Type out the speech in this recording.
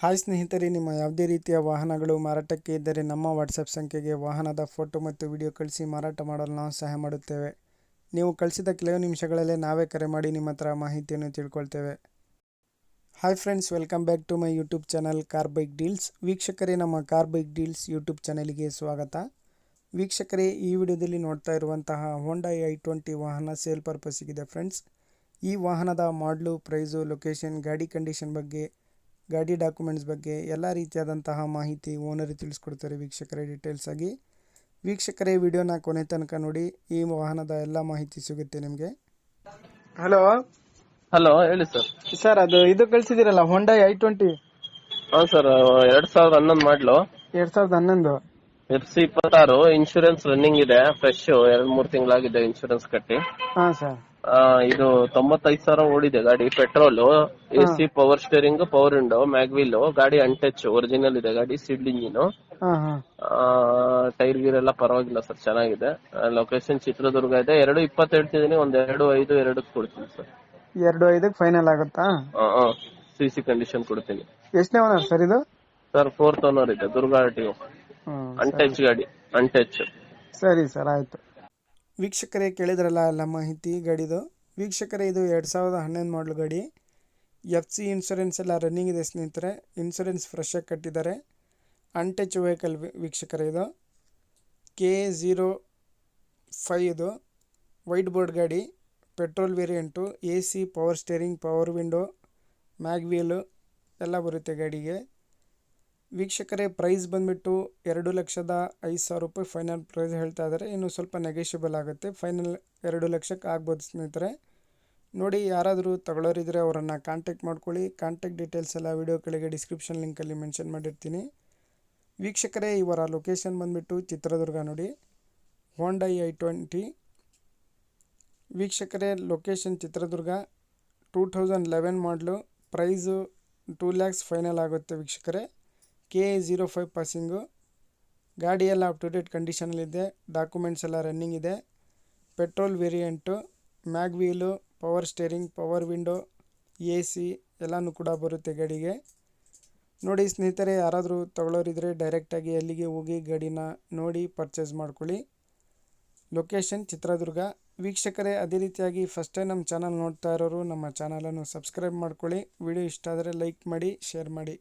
Hi ಸ್ನೇಹಿತರೆ, ನಿಮ್ಮ ಯಾವುದೇ ರೀತಿಯ ವಾಹನಗಳು ಮಾರಾಟಕ್ಕೆ ಇದ್ದರೆ ನಮ್ಮ ವಾಟ್ಸಪ್ ಸಂಖ್ಯೆಗೆ ವಾಹನದ ಫೋಟೋ ಮತ್ತು ವಿಡಿಯೋ ಕಳಿಸಿ ಮಾರಾಟ ಮಾಡಲು ನಾವು ಸಹಾಯ ಮಾಡುತ್ತೇವೆ. ನೀವು ಕಳಿಸಿದ ಕೆಲವು ನಿಮಿಷಗಳಲ್ಲೇ ನಾವೇ ಕರೆ ಮಾಡಿ ನಿಮ್ಮ ಹತ್ರ ಮಾಹಿತಿಯನ್ನು ತಿಳ್ಕೊಳ್ತೇವೆ. Hi friends, welcome back to my YouTube channel car bike deals. ವೀಕ್ಷಕರೇ, ನಮ್ಮ ಕಾರ್ ಬೈಕ್ ಡೀಲ್ಸ್ ಯೂಟ್ಯೂಬ್ ಚಾನಲ್ಗೆ ಸ್ವಾಗತ. ವೀಕ್ಷಕರೇ, ಈ ವಿಡಿಯೋದಲ್ಲಿ ನೋಡ್ತಾ ಇರುವಂತಹ ಹೋಂಡಾ i20 ವಾಹನ ಸೇಲ್ ಪರ್ಪಸ್ಸಿಗಿದೆ ಫ್ರೆಂಡ್ಸ್. ಈ ವಾಹನದ ಮಾಡಲು, ಪ್ರೈಸು, ಲೊಕೇಶನ್, ಗಾಡಿ ಕಂಡೀಷನ್ ಬಗ್ಗೆ, ಗಾಡಿ ಡಾಕ್ಯುಮೆಂಟ್ಸ್ ಬಗ್ಗೆ ಎಲ್ಲ ರೀತಿಯಾದಂತಹ ಮಾಹಿತಿ ಓನರ್ ತಿಳಿಸ್ಕೊಡ್ತಾರೆ ವೀಕ್ಷಕರೇ ಡೀಟೇಲ್ಸ್ ಆಗಿ. ವೀಕ್ಷಕರೇ, ವಿಡಿಯೋನ ಕೊನೆ ತನಕ ನೋಡಿ, ಈ ವಾಹನದ ಎಲ್ಲ ಮಾಹಿತಿ ಸಿಗುತ್ತೆ ನಿಮಗೆ. ಹಲೋ ಹಲೋ, ಹೇಳಿ ಸರ್. ಸರ್, ಇದು ಕಳಿಸಿದಿರಲ್ಲ ಹೋಂಡಾ i20? ಹಾ ಸರ್, 2011 ಮಾಡ್ಲು, 2011. FC26. ಇನ್ಶೂರೆನ್ಸ್ ರನ್ನಿಂಗ್ ಇದೆ, ಫ್ರೆಶ್ 2-3 ತಿಂಗಳಾಗಿದೆ ಇನ್ಶೂರೆನ್ಸ್ ಕಟ್ಟಿ. ಹಾ ಸರ್. ಇದು 95,000 ಓಡಿದೆ ಗಾಡಿ. Petrol, AC, power steering, power window, mag wheel. ಗಾಡಿ ಅನ್ಟಚ್ ಒರಿಜಿನಲ್ ಇದೆ ಗಾಡಿ, ಸೀಲ್ಡ್ ಇಂಜಿನ್. ಟೈರ್ ಗೀರ್ ಎಲ್ಲ ಪರವಾಗಿಲ್ಲ ಸರ್, ಚೆನ್ನಾಗಿದೆ. ಲೊಕೇಶನ್ ಚಿತ್ರದುರ್ಗ ಇದೆ. 2.20 ಹೇಳ್ತಿದೀನಿ, ಒಂದ್ 2.5 ಕೊಡ್ತೀನಿ ಸರ್. 2.5 ಫೈನಲ್ ಆಗುತ್ತಾ? CC ಕಂಡೀಷನ್ ಕೊಡ್ತೀನಿ. ಎಷ್ಟನೇ ಓನರ್ ಸರ್ ಇದು? ಸರ್, 4th ಓನರ್ ಇದೆ, ದುರ್ಗ RTO. ಅನ್ಟಚ್ ಗಾಡಿ, ಅನ್ಟಚ್. ಸರಿ ಸರ್, ಆಯ್ತು. ವೀಕ್ಷಕರೇ, ಕೇಳಿದ್ರಲ್ಲ ಎಲ್ಲ ಮಾಹಿತಿ ಗಾಡಿದು. ವೀಕ್ಷಕರೇ, ಇದು 2011 ಮಾಡಲ್ ಗಾಡಿ. FC ಇನ್ಶೂರೆನ್ಸ್ ಎಲ್ಲ ರನ್ನಿಂಗ್ ಇದೆ ಸ್ನೇಹಿತರೆ. ಇನ್ಶೂರೆನ್ಸ್ ಫ್ರೆಶ್ ಆಗಿ ಕಟ್ಟಿದ್ದಾರೆ. ಅನ್ಟಚ್ ವೆಹಿಕಲ್ ವೀಕ್ಷಕರೇ. ಇದು K05 ಇದು ವೈಟ್ ಬೋರ್ಡ್ ಗಾಡಿ, petrol variant, AC, power steering, power window, mag wheel ಎಲ್ಲ ಬರುತ್ತೆ ಗಾಡಿಗೆ. ವೀಕ್ಷಕರೇ, ಪ್ರೈಸ್ ಬಂದುಬಿಟ್ಟು 2,05,000 ರೂಪಾಯಿ ಫೈನಲ್ ಪ್ರೈಸ್ ಹೇಳ್ತಾ ಇದ್ದಾರೆ. ಇನ್ನು ಸ್ವಲ್ಪ ನೆಗೋಷಿಯಬಲ್ ಆಗುತ್ತೆ. ಫೈನಲ್ 2 ಲಕ್ಷಕ್ಕೆ ಆಗ್ಬೋದು ಸ್ನೇಹಿತರೆ. ನೋಡಿ, ಯಾರಾದರೂ ತಗೊಳ್ಳೋರಿದ್ರೆ ಅವರನ್ನು ಕಾಂಟ್ಯಾಕ್ಟ್ ಮಾಡ್ಕೊಳ್ಳಿ. ಕಾಂಟ್ಯಾಕ್ಟ್ ಡೀಟೇಲ್ಸ್ ಎಲ್ಲ ವಿಡಿಯೋ ಕೆಳಗೆ ಡಿಸ್ಕ್ರಿಪ್ಷನ್ ಲಿಂಕಲ್ಲಿ ಮೆನ್ಷನ್ ಮಾಡಿರ್ತೀನಿ. ವೀಕ್ಷಕರೇ, ಇವರ ಲೊಕೇಶನ್ ಬಂದುಬಿಟ್ಟು ಚಿತ್ರದುರ್ಗ. ನೋಡಿ, ಹೋಂಡಾ i20 ವೀಕ್ಷಕರೇ, ಲೊಕೇಶನ್ ಚಿತ್ರದುರ್ಗ. 2011 ಮಾಡಲು. ಪ್ರೈಸು 2 lakhs ಫೈನಲ್ ಆಗುತ್ತೆ ವೀಕ್ಷಕರೇ. K05 passing. ಗಾಡಿ ಎಲ್ಲ ಅಪ್ ಟು ಡೇಟ್ ಕಂಡೀಷನಲ್ಲಿದೆ. ಡಾಕ್ಯುಮೆಂಟ್ಸ್ ಎಲ್ಲ ರನ್ನಿಂಗ್ ಇದೆ. Petrol variant, mag wheel, power steering, power window, AC ಎಲ್ಲನೂ ಕೂಡ ಬರುತ್ತೆ ಗಾಡಿಗೆ. ನೋಡಿ ಸ್ನೇಹಿತರೆ, ಯಾರಾದರೂ ತಗೊಳ್ಳೋರಿದ್ರೆ ಡೈರೆಕ್ಟಾಗಿ ಅಲ್ಲಿಗೆ ಹೋಗಿ ಗಾಡಿನ ನೋಡಿ ಪರ್ಚೇಸ್ ಮಾಡ್ಕೊಳ್ಳಿ. ಲೊಕೇಶನ್ ಚಿತ್ರದುರ್ಗ. ವೀಕ್ಷಕರೇ, ಅದೇ ರೀತಿಯಾಗಿ ಫಸ್ಟ್ ಟೈಮ್ ನಮ್ಮ ಚಾನಲ್ ನೋಡ್ತಾ ಇರೋರು ನಮ್ಮ ಚಾನಲನ್ನು ಸಬ್ಸ್ಕ್ರೈಬ್ ಮಾಡ್ಕೊಳ್ಳಿ. ವಿಡಿಯೋ ಇಷ್ಟ ಆದರೆ ಲೈಕ್ ಮಾಡಿ, ಶೇರ್ ಮಾಡಿ.